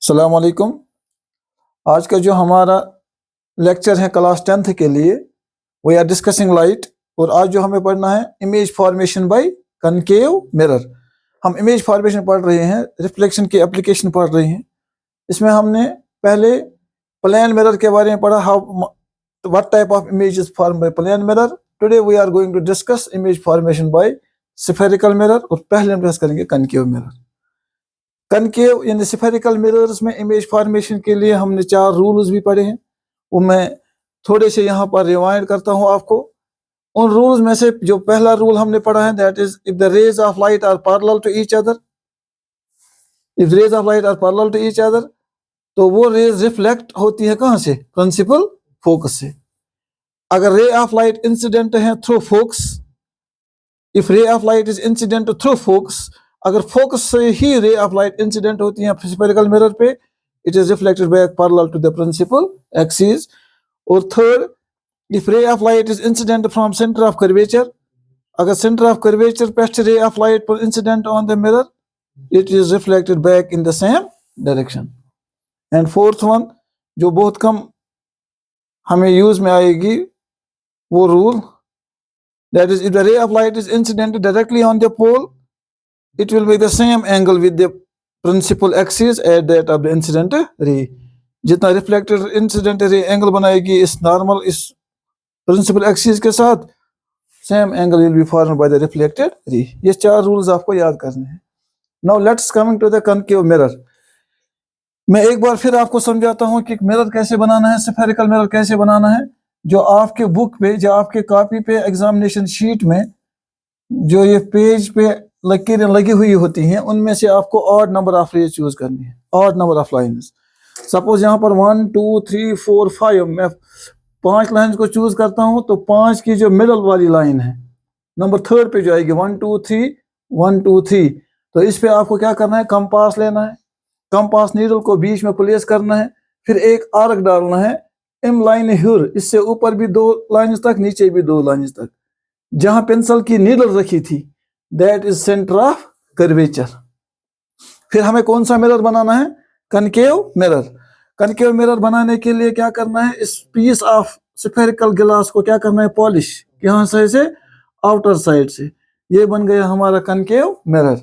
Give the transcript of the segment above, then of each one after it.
अस्सलाम वालेकुम। आज का जो हमारा लेक्चर है क्लास 10th के लिए, वी आर डिस्कसिंग लाइट। और आज जो हमें पढ़ना है image formation bye concave mirror. हम इमेज फॉर्मेशन पढ़ रहे हैं, रिफ्लेक्शन की एप्लीकेशन पढ़ रहे हैं। इसमें हमने पहले प्लेन मिरर के बारे में पढ़ा, how what type of image is form by plane mirror. Today we are going to discuss image formation by spherical mirror, और पहले हम डिस्कस करेंगे कनकेव मिरर। कनकेव यानी स्फेरिकल मिरर्स में इमेज फॉर्मेशन के लिए हमने 4 रूल्स भी पढ़े हैं, वो मैं थोड़े से यहाँ पर रिवाइंड करता हूँ आपको। उन रूल्स में से जो पहला रूल हमने पढ़ा है, that is if the rays of light are parallel to each other, if rays of light are parallel to each other, तो वो रेज रिफ्लेक्ट होती है कहाँ से? प्रिंसिपल फोकस से। अगर रे ऑफ लाइट इंसिडेंट है through focus, if ray of light is incident through focus, अगर फोकस से ही रे ऑफ लाइट इंसिडेंट होती है स्फेरिकल मिरर पे, it is reflected back parallel to the principal axis. और third, if ray of light is incident from centre of curvature, अगर centre of curvature पे ray of light पर incident on the mirror, it is reflected back in the same direction. And fourth one, जो बहुत कम हमें use में आएगी, वो rule, that is if the ray of light is incident directly on the pole, it will be the same angle with the principal axis at that of the incident ray। जितना reflected incident ray angle बनाएगी इस normal इस principal axis के साथ, same angle will be formed by the reflected ray. ये 4 rules आपको याद करने हैं। Now let's coming to the concave mirror. मैं एक बार फिर आपको समझाता हूँ कि मिरर कैसे बनाना है, स्फेरिकल मिरर कैसे बनाना है। जो आपके बुक पे, जो आपके कॉपी पे, एग्जामिनेशन शीट में जो ये पेज पे लकीरें लगी हुई होती हैं, उनमें से आपको odd number of rays choose करनी है, odd number of lines. Suppose यहाँ पर 1 2 3 4 5, मैं 5 लाइन को चूज करता हूँ, तो 5 की जो मिडल वाली लाइन है, नंबर 3rd पे जो आएगी 1 2 3 1 2 3, तो इस पे आपको क्या करना है? कंपास लेना है, कंपास नीडल को बीच में प्लेस करना है, फिर एक आर्क डालना है एम लाइन हुर, इससे ऊपर भी 2 लाइन तक, नीचे भी 2 लाइन तक। जहां पेंसिल की नीडल रखी थी, that is centre of curvature. फिर हमें कौन सा मिरर बनाना है? Concave mirror. कनकेव मिरर बनाने के लिए क्या करना है? इस पीस ऑफ स्फेरिकल गिलास को क्या करना है? पॉलिश। यहाँ से आउटर साइड से। ये बन गया हमारा कनकेव मिरर।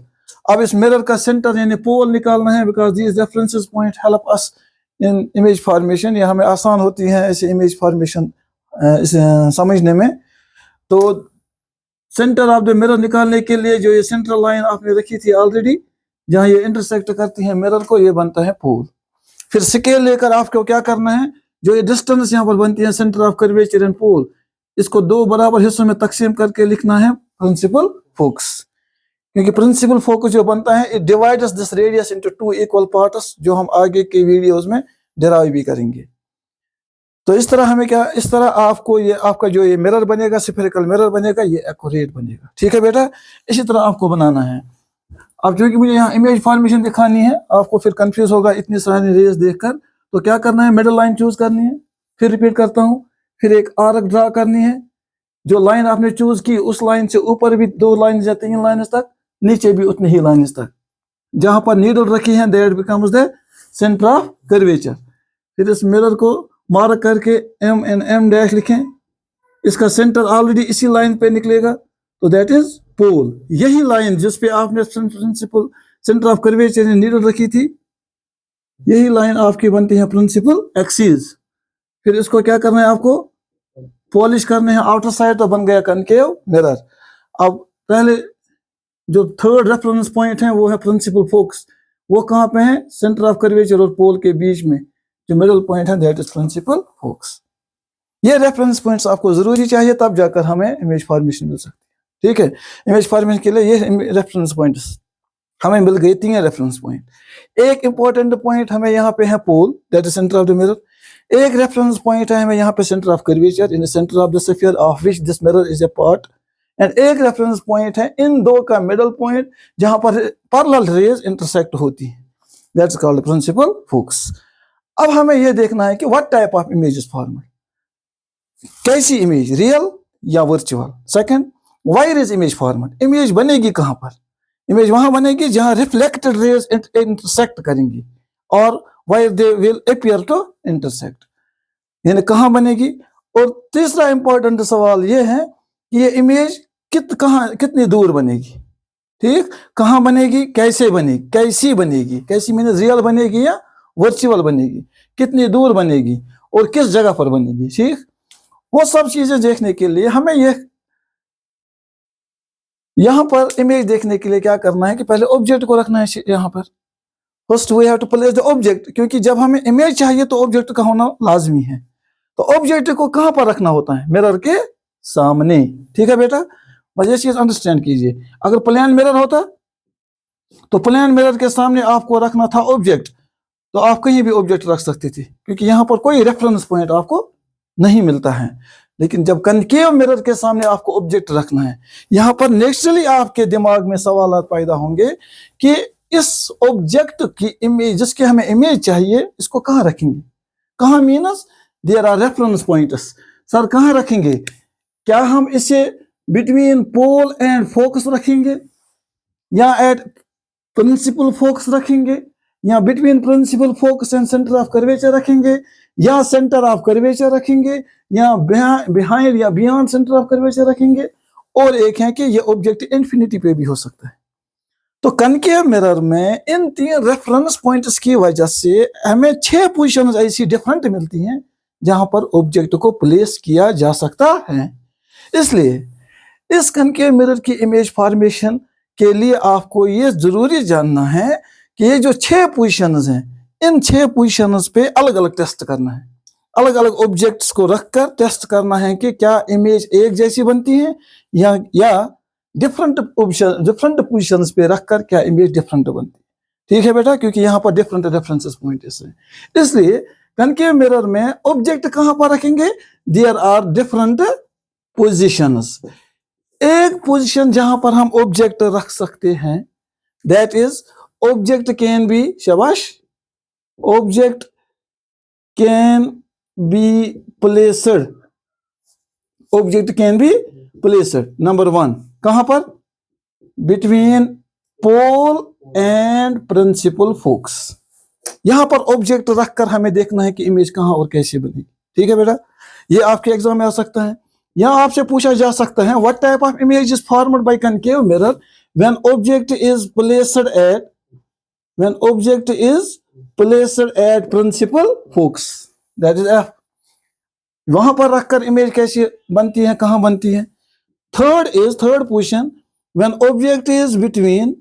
अब इस मिरर का सेंटर यानी पोल निकालना है, because these references point help us in image formation. ये हमें आसान होती है ऐसे इमेज फॉर्मेशन समझने में। तो सेंटर ऑफ द मिरर निकालने के लिए जो ये सेंट्रल लाइन आपने रखी थी ऑलरेडी, जहां ये इंटरसेक्ट करती है मिरर को, ये बनता है पोल। फिर स्केल लेकर आपको क्या करना है? जो ये डिस्टेंस यहाँ पर बनती है centre of curvature and pole, इसको 2 बराबर हिस्सों में तकसीम करके लिखना है प्रिंसिपल फोकस। क्योंकि प्रिंसिपल फोकस जो बनता है, it divides this radius into 2 equal parts, जो हम आगे के वीडियोस में डिराइव भी करेंगे। तो इस तरह हमें क्या, इस तरह आपको ये आपका जो ये मिरर बनेगा, स्फेरिकल मिरर बनेगा, ये एक्यूरेट बनेगा। ठीक है बेटा, इसी तरह आपको बनाना है। अब जो कि मुझे यहाँ इमेज फॉर्मेशन दिखानी है, आपको फिर कंफ्यूज होगा इतनी सारी रेज देखकर। तो क्या करना है? मिडल लाइन चूज करनी है, फिर रिपीट करता हूँ, फिर एक आर्क ड्रा करनी है। जो लाइन आपने चूज की, उस लाइन से ऊपर भी 2 लाइन या 3 लाइन तक, नीचे भी उतनी ही लाइन तक। जहां पर नीडल रखी है, that becomes the centre of curvature. फिर इस मिरर को मार्क करके एम एंड एम डैश लिखें। इसका सेंटर ऑलरेडी इसी लाइन पे निकलेगा, तो दैट इज पोल। यही लाइन जिस पे आपने principal centre of curvature needle रखी थी, यही लाइन आपकी बनती है प्रिंसिपल एक्सिस। फिर इसको क्या करना है? आपको पॉलिश करने हैं आउटर साइड, तो बन गया कनकेव मिरर। अब पहले जो 3rd रेफरेंस पॉइंट है, वो है प्रिंसिपल फोकस। वो कहाँ पे है? सेंटर ऑफ कर्वेचर और पोल के बीच में जो मिडल पॉइंट है, दैट इज प्रिंसिपल फोकस। ये रेफरेंस पॉइंट्स आपको जरूरी चाहिए, तब जाकर हमें इमेज फॉर्मेशन मिल सकती है। ठीक है, इमेज फॉर्मेशन के लिए ये रेफरेंस पॉइंट्स हमें मिल गए, 3 रेफरेंस पॉइंट। एक इंपॉर्टेंट पॉइंट हमें यहाँ पे है pole, that is centre of the mirror. एक रेफरेंस पॉइंट है हमें यहाँ पे centre of curvature, in the centre of the sphere of which this mirror is a part. And एक रेफरेंस पॉइंट है इन 2 का मिडल पॉइंट, जहां पर पैरेलल रेज इंटरसेक्ट होती है, दैट्स कॉल्ड प्रिंसिपल फोकस। अब हमें यह देखना है कि what type of image is formed, कैसी इमेज, रियल या virtual. Second, wire is image formed, image बनेगी कहां पर? इमेज वहां बनेगी जहां रिफ्लेक्टेड रेज इंटरसेक्ट करेंगी। और where they will appear to intersect, यानी कहाँ बनेगी। और तीसरा इंपॉर्टेंट सवाल ये है कि ये इमेज कितनी दूर बनेगी, ठीक, कहाँ बनेगी, कैसे बनेगी, कैसी बनेगी, कैसी मीन रियल बनेगी या वर्चुअल बनेगी, कितनी दूर बनेगी और किस जगह पर बनेगी, ठीक। वो सब चीजें देखने के लिए हमें यहाँ पर इमेज देखने के लिए क्या करना है कि पहले ऑब्जेक्ट को रखना है यहाँ पर। First we have to place the object, क्योंकि जब हमें इमेज चाहिए तो ऑब्जेक्ट का होना लाजमी है। तो ऑब्जेक्ट को कहां पर रखना होता है, मिरर के सामने, ठीक है बेटा। बस ये चीज अंडरस्टैंड कीजिए। अगर प्लेन मिरर होता तो प्लेन मिरर के सामने आपको रखना था ऑब्जेक्ट, तो आप कहीं भी ऑब्जेक्ट रख सकते थे, क्योंकि यहाँ पर कोई रेफरेंस पॉइंट आपको नहीं मिलता है। लेकिन जब कनकेव मिरर के सामने आपको ऑब्जेक्ट रखना है, यहाँ पर नेचुरली आपके दिमाग में सवाल पैदा होंगे कि इस ऑब्जेक्ट की इमेज, जिसके हमें इमेज चाहिए, इसको कहाँ रखेंगे, कहाँ means there are reference points, sir कहाँ रखेंगे, क्या हम इसे बिटवीन पोल एंड फोकस रखेंगे, या एट प्रिंसिपल फोकस रखेंगे, या between principal focus and centre of curvature रखेंगे, या सेंटर ऑफ कर्वेचर रखेंगे, या बिहाइंड या बियॉन्ड सेंटर ऑफ कर्वेचर रखेंगे। और एक है कि ये ऑब्जेक्ट इंफिनिटी पे भी हो सकता है। तो कनकेव मिरर में इन 3 रेफरेंस पॉइंट्स की वजह से हमें 6 पोजीशंस ऐसी डिफरेंट मिलती हैं जहां पर ऑब्जेक्ट को प्लेस किया जा सकता है। इसलिए इस कनकेव मिरर की इमेज फॉर्मेशन के लिए आपको ये जरूरी जानना है कि ये जो 6 पोजीशंस हैं, इन 6 पोजीशंस पे अलग अलग टेस्ट करना है, अलग अलग ऑब्जेक्ट्स को रखकर टेस्ट करना है कि क्या इमेज एक जैसी बनती है या डिफरेंट पोजीशंस पे रखकर क्या इमेज डिफरेंट बनती है, ठीक है बेटा, क्योंकि यहाँ पर डिफरेंट रेफरेंसेस पॉइंट्स हैं। इसलिए कनकेव मिरर में ऑब्जेक्ट कहां पर रखेंगे, देयर आर डिफरेंट पोजीशंस। एक पोजीशन जहां पर हम ऑब्जेक्ट रख सकते हैं, that is object can be, शाबाश, object can be placed, object can be placed, number 1 कहां पर, between pole and principal focus. यहां पर ऑब्जेक्ट रखकर हमें देखना है कि इमेज कहां और कैसे बनेगी, ठीक है बेटा। ये आपके एग्जाम में आ सकता है। यहां आपसे पूछा जा सकता है what type of image is formed by concave mirror when object is placed at principal focus, that is F. वहां पर रखकर इमेज कैसे बनती है, कहां बनती है। Third position when object is between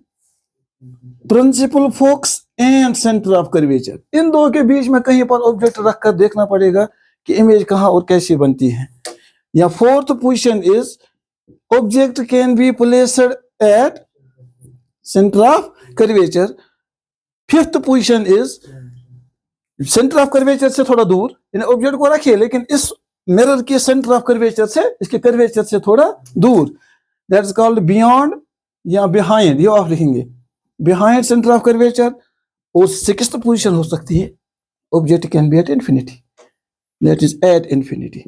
principal focus and centre of curvature. इन दो के बीच में कहीं पर ऑब्जेक्ट रखकर देखना पड़ेगा कि इमेज कहां और कैसे बनती है। या fourth position is object can be placed at centre of curvature. Fifth position is centre of curvature से थोड़ा दूर, यानी ऑब्जेक्ट को रखिए लेकिन इस मिरर के सेंटर ऑफ कर्वेचर से, इसके कर्वेचर से थोड़ा दूर, दैट इज कॉल्ड बियॉन्ड या बिहाइंड, ये आप लिखेंगे बिहाइंड सेंटर ऑफ कर्वेचर। और सिक्स्थ पोजीशन हो सकती है object can B at infinity, that is at infinity.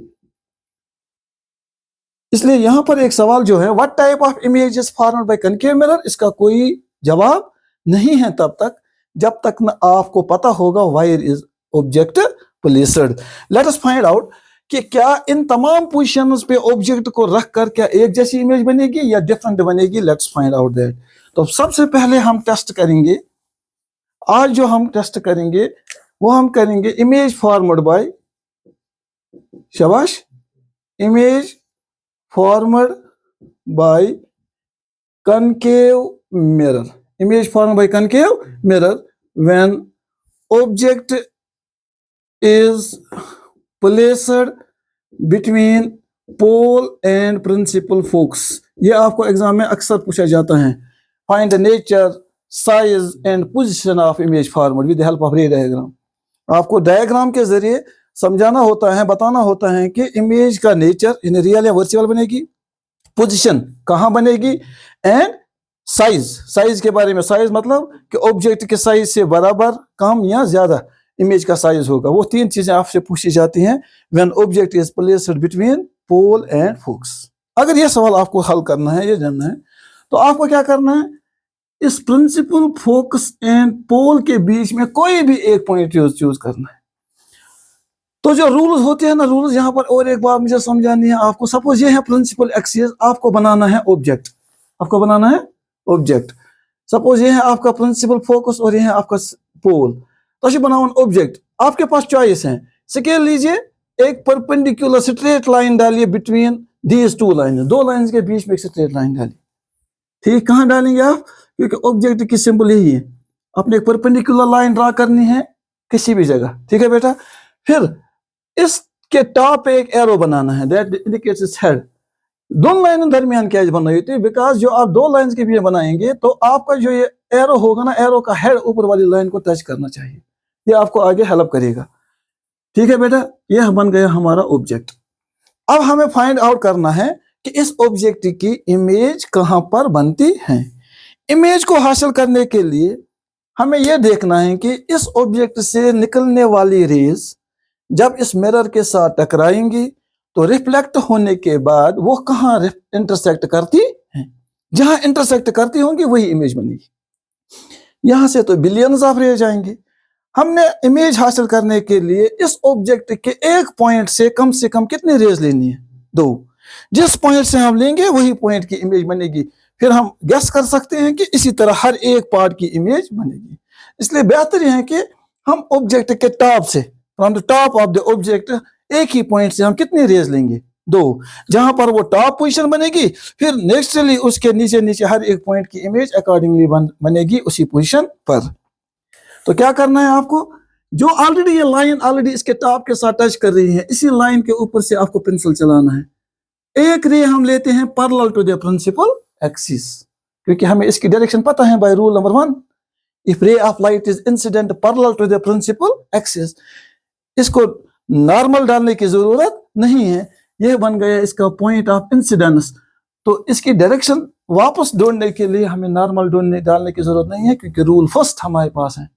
इसलिए यहां पर एक सवाल जो है what type of image is formed by concave mirror, इसका कोई जवाब नहीं है तब तक जब तक न आपको पता होगा wire is object placed. Let us find out कि क्या इन तमाम पोजीशंस पे ऑब्जेक्ट को रखकर क्या एक जैसी इमेज बनेगी या डिफरेंट बनेगी। Let's find out that. तो सबसे पहले हम टेस्ट करेंगे, आज जो हम टेस्ट करेंगे वो हम करेंगे इमेज फॉर्म्ड बाय, शाबाश, image formed by concave mirror, image formed by concave mirror when object is placed between pole and principal focus। ये आपको एग्जाम में अक्सर पूछा जाता है। Find the nature, size and position of image formed with the help of ray diagram। आपको diagram के जरिए समझाना होता है, बताना होता है कि इमेज का नेचर यानी रियल या वर्चुअल बनेगी, पोजीशन कहाँ बनेगी, एंड साइज के बारे में। साइज मतलब कि ऑब्जेक्ट के साइज से बराबर, कम या ज्यादा इमेज का साइज होगा। वो 3 चीजें आपसे पूछी जाती हैं when object is placed between pole and focus. अगर ये सवाल आपको हल करना है, ये जानना है, तो आपको क्या करना है, इस प्रिंसिपल फोकस एंड पोल के बीच में कोई भी एक पॉइंट चूज करना है। तो जो रूल्स होते हैं ना, रूल्स यहाँ पर और एक बार मुझे समझानी है आपको। सपोज ये है प्रिंसिपल एक्सिस, आपको बनाना है ऑब्जेक्ट, आपको बनाना है ऑब्जेक्ट। सपोज ये है आपका प्रिंसिपल फोकस और ये है आपका पोल। तो बनाओ ऑब्जेक्ट, आपके पास चॉइस है। स्केल लीजिए, एक परपेंडिकुलर स्ट्रेट लाइन डालिए बिटवीन दीज टू लाइन, दो लाइन के बीच में एक स्ट्रेट लाइन डालिए। ठीक, कहाँ डालेंगे आप, क्योंकि ऑब्जेक्ट की सिंबल यही है, अपने एक परपेंडिकुलर लाइन ड्रा करनी है किसी भी जगह। ठीक है बेटा, फिर इसके टॉप पे एक एरो बनाना है, दैट इंडिकेट्स इट्स हेड। दोनों लाइन दरमियान क्या बनाई होती है, बिकॉज जो आप दो लाइंस के बीच बनाएंगे तो आपका जो ये एरो होगा ना, एरो का हेड ऊपर वाली लाइन को टच करना चाहिए, ये आपको आगे हेल्प करेगा। ठीक है बेटा, ये बन गया हमारा ऑब्जेक्ट। अब हमें फाइंड आउट करना है कि इस ऑब्जेक्ट की इमेज कहां पर बनती है। इमेज को हासिल करने के लिए हमें यह देखना है कि इस ऑब्जेक्ट से निकलने वाली रेज जब इस मिरर के साथ टकराएंगी तो रिफ्लेक्ट होने के बाद वो कहां इंटरसेक्ट करती हैं। जहां इंटरसेक्ट करती होंगी वही इमेज बनेगी। यहां से तो बिलियंस ऑफ रेज आएंगे। हमने इमेज हासिल करने के लिए इस ऑब्जेक्ट के एक पॉइंट से कम कितनी रेज लेनी है, 2। जिस पॉइंट से हम लेंगे वही पॉइंट की इमेज बनेगी। फिर हम गेस कर सकते हैं कि इसी तरह हर एक पार्ट की इमेज बनेगी। इसलिए बेहतर है कि हम ऑब्जेक्ट के टॉप से, from the top of the object, एक ही पॉइंट से हम कितनी रेज लेंगे, 2। जहां पर वो टॉप पोजीशन बनेगी, फिर नेक्स्टली उसके नीचे नीचे हर एक पॉइंट की इमेज अकॉर्डिंगली बनेगी उसी पोजीशन पर। तो क्या करना है आपको, जो ऑलरेडी ये लाइन ऑलरेडी इसके टॉप के साथ टच कर रही है, इसी लाइन के ऊपर से आपको पेंसिल चलाना है। एक रे हम लेते हैं parallel to the principal axis, क्योंकि हमें इसकी डायरेक्शन पता है by rule number 1, if ray of light is incident parallel to the principal axis. इसको नॉर्मल डालने की जरूरत नहीं है, यह बन गया इसका पॉइंट ऑफ इंसिडेंस। तो इसकी डायरेक्शन वापस ढूंढने के लिए हमें नॉर्मल डालने की जरूरत नहीं है, क्योंकि रूल फर्स्ट हमारे पास है,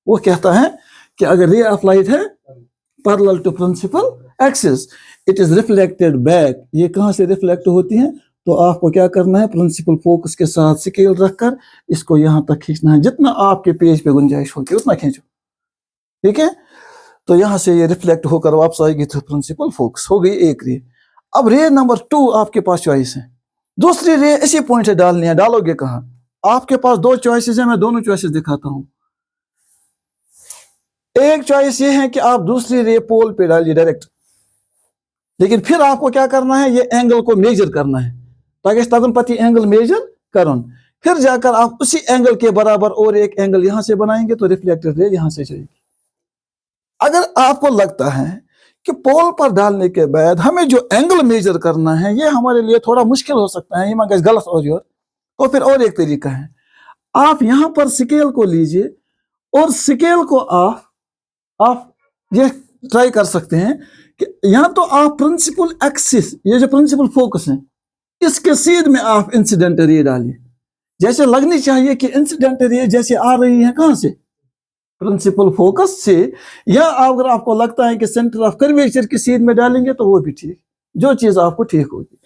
वो कहता है कि अगर रे ऑफ लाइट है parallel to principal axis, it is reflected back. ये कहां से रिफ्लेक्ट होती है, तो आपको क्या करना है, प्रिंसिपल फोकस के साथ स्केल रखकर इसको यहां तक खींचना है, जितना आपके पेज पे गुंजाइश होगी उतना खींचो। ठीक है, तो यहां से ये रिफ्लेक्ट होकर वापस आएगी तो प्रिंसिपल फोकस हो गई एक रे। अब रे नंबर 2 आपके पास चॉइस है, दूसरी रे इसी पॉइंट से डालनी है। डालोगे कहां, आपके पास 2 चॉइसेस है, मैं दोनों चॉइसेस दिखाता हूं। एक चॉइस ये है कि आप दूसरी रे पोल पे डालिए डायरेक्ट, लेकिन फिर आपको क्या करना है, ये एंगल को मेजर करना है, ताकि तगन पति एंगल मेजर करन। फिर जाकर आप उसी एंगल के बराबर और एक एंगल यहां से बनाएंगे तो रिफ्लेक्टेड रे यहां से जाएगी। अगर आपको लगता है कि पोल पर डालने के बाद हमें जो एंगल मेजर करना है ये हमारे लिए थोड़ा मुश्किल हो सकता है, ये मैं गलत हो जाए, तो फिर और एक तरीका है, आप यहां पर स्केल को लीजिए और स्केल को आप ये ट्राई कर सकते हैं कि यहां तो आप प्रिंसिपल एक्सिस, ये जो प्रिंसिपल फोकस है, इसके सीध में आप इंसिडेंट रे डालिए। जैसे लगनी चाहिए कि इंसिडेंट रे जैसे आ रही है कहां से, प्रिंसिपल फोकस से, या अगर आपको लगता है कि सेंटर ऑफ कर्वेचर की सीध में डालेंगे तो वो भी ठीक, जो चीज आपको ठीक होगी।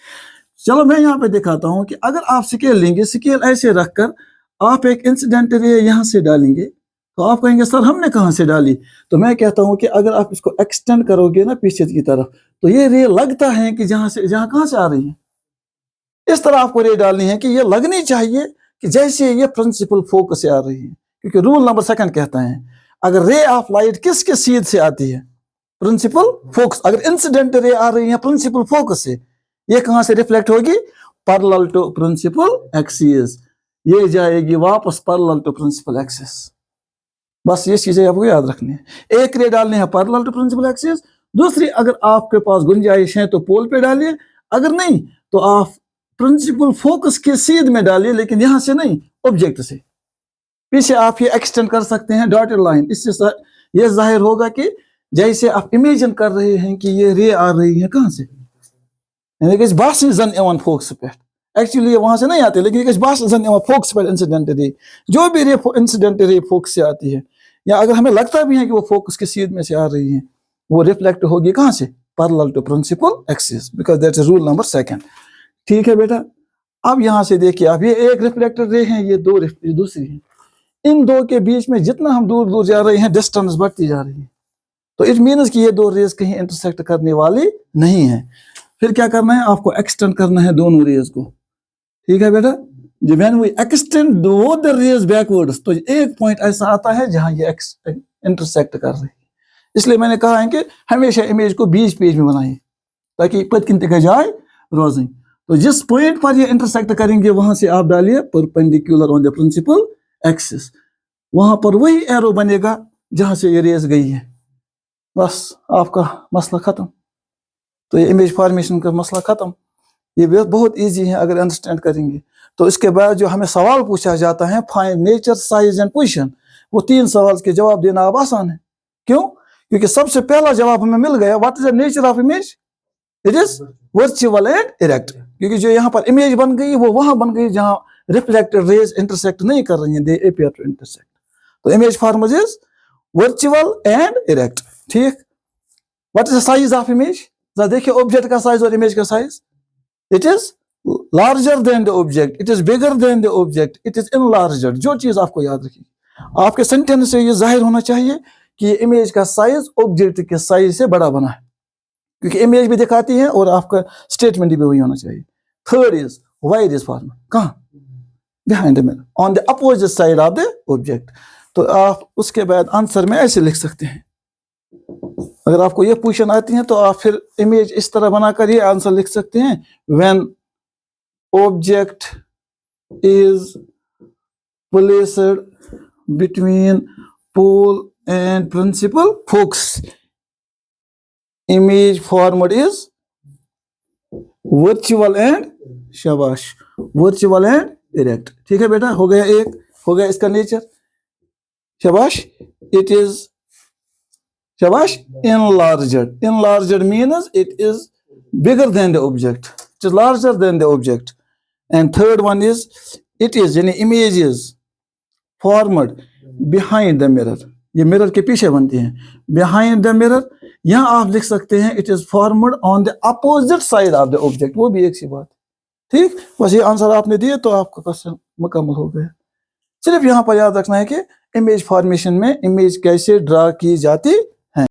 चलो मैं यहाँ पे दिखाता हूं कि अगर आप स्केल लेंगे, स्केल ऐसे रखकर आप एक इंसिडेंट रे यहां से डालेंगे, तो आप कहेंगे सर हमने कहां से डाली, तो मैं कहता हूं कि अगर आप इसको एक्सटेंड करोगे ना पीछे की तरफ, तो ये रे लगता है कि जहां कहां से आ रही है, इस तरह आपको रे डालनी है कि ये लगनी चाहिए कि जैसे ये प्रिंसिपल फोकस से आ रही है, क्योंकि रूल नंबर 2 कहता है अगर रे ऑफ लाइट किसके सीध से आती है, प्रिंसिपल फोकस, अगर इंसिडेंट रे आ रही है प्रिंसिपल फोकस से, ये कहां से रिफ्लेक्ट होगी, पैरेलल टू प्रिंसिपल एक्सिस, ये जाएगी वापस पैरेलल टू प्रिंसिपल एक्सिस। बस ये चीजें आपको याद रखनी है। एक रे डालनी है पैरेलल टू प्रिंसिपल एक्सिस, दूसरी अगर आपके पास गुंजाइश है तो पोल पे डालिए, अगर नहीं तो आप प्रिंसिपल फोकस के सीध में डालिए, लेकिन यहां से नहीं, ऑब्जेक्ट से। पीछे आप ये एक्सटेंड कर सकते हैं डॉटेड लाइन, इससे ये जाहिर होगा कि जैसे आप इमेजिन कर रहे हैं कि ये रे आ रही है कहां से, फोकस पे, एक्चुअली वहां से नहीं आते, लेकिन फोकस पर इंसिडेंट रे, जो भी रे इंसिडेंट रे फोकस से आती है, या अगर हमें लगता भी है कि वो फोकस के सीध में से आ रही है, वो रिफ्लेक्ट होगी कहां से, parallel to principal axis, because that's rule number 2। ठीक है बेटा, अब यहां से देखिए, अब ये एक रिफ्लेक्टेड रे है, ये दूसरी है। इन दो के बीच में जितना हम दूर दूर जा रहे हैं, डिस्टेंस बढ़ती जा रही है। तो इट मीन्स कि ये दो रेज कहीं इंटरसेक्ट करने वाली नहीं है। फिर क्या करना है, आपको एक्सटेंड करना है दोनों रेज को। ठीक है बेटा, when we extend both the rays backwards, तो एक पॉइंट ऐसा आता है जहां ये इंटरसेक्ट कर रही है। इसलिए मैंने कहा है कि हमेशा इमेज को 20 पेज में बनाइए ताकि पतकिन तक जाए रोजें। तो जिस पॉइंट पर ये इंटरसेक्ट करेंगे वहां से आप डालिए perpendicular on the principal axis, वहां पर वही एरो बनेगा जहां से ये रेज गई है। बस आपका मसला खत्म। तो ये इमेज फॉर्मेशन का मसला खत्म। ये बहुत इजी है अगर अंडरस्टैंड करेंगे। तो इसके बाद जो हमें सवाल पूछा जाता है, find nature, size and position, वो 3 सवाल के जवाब देना अब आसान है। क्यों? क्योंकि सबसे पहला जवाब हमें मिल गया, what is the nature of image? It is virtual and erect. क्योंकि जो यहाँ पर इमेज बन गई वो वहां बन गई जहां रिफ्लेक्टेड रेज इंटरसेक्ट नहीं कर रही हैं, दे अपीयर टू इंटरसेक्ट। तो image format is virtual and erect. ठीक, what is the size of image? देखिए ऑब्जेक्ट का साइज और इमेज का size, it is larger than the object, it is bigger than the object, it is enlarger. जो चीज आपको याद रखी, आपके सेंटेंस से ये जाहिर होना चाहिए कि ये इमेज का साइज ऑब्जेक्ट के साइज से बड़ा बना है, क्योंकि इमेज भी दिखाती है और आपका स्टेटमेंट भी वही होना चाहिए। Third is wide is form, कहाँ? Behind the mirror, on the opposite side of the object. तो आप उसके बाद आंसर में ऐसे लिख सकते हैं। अगर आपको ये क्वेश्चन आती है तो आप फिर इमेज इस तरह बनाकर ये आंसर लिख सकते हैं, when object is placed between pole and principal focus, image format is virtual and, शाबाश, वर्चुअल एंड इरेक्ट। ठीक है बेटा, हो गया एक, हो गया इसका नेचर, शाबाश। इट इज, शाबाश, enlarged, enlarged means it is bigger than the object, it is larger than the object. And third one is it is, यानी image is formed behind the mirror, ये मिरर के पीछे बनती हैं, behind the mirror। यहाँ आप लिख सकते हैं it is formed on the opposite side of the object, वो भी एक सी बात। ठीक, बस ये आंसर आपने दिए तो आपका क्वेश्चन मुकम्मल हो गया। सिर्फ यहाँ पर याद रखना है कि इमेज फॉर्मेशन में इमेज कैसे ड्रा की जाती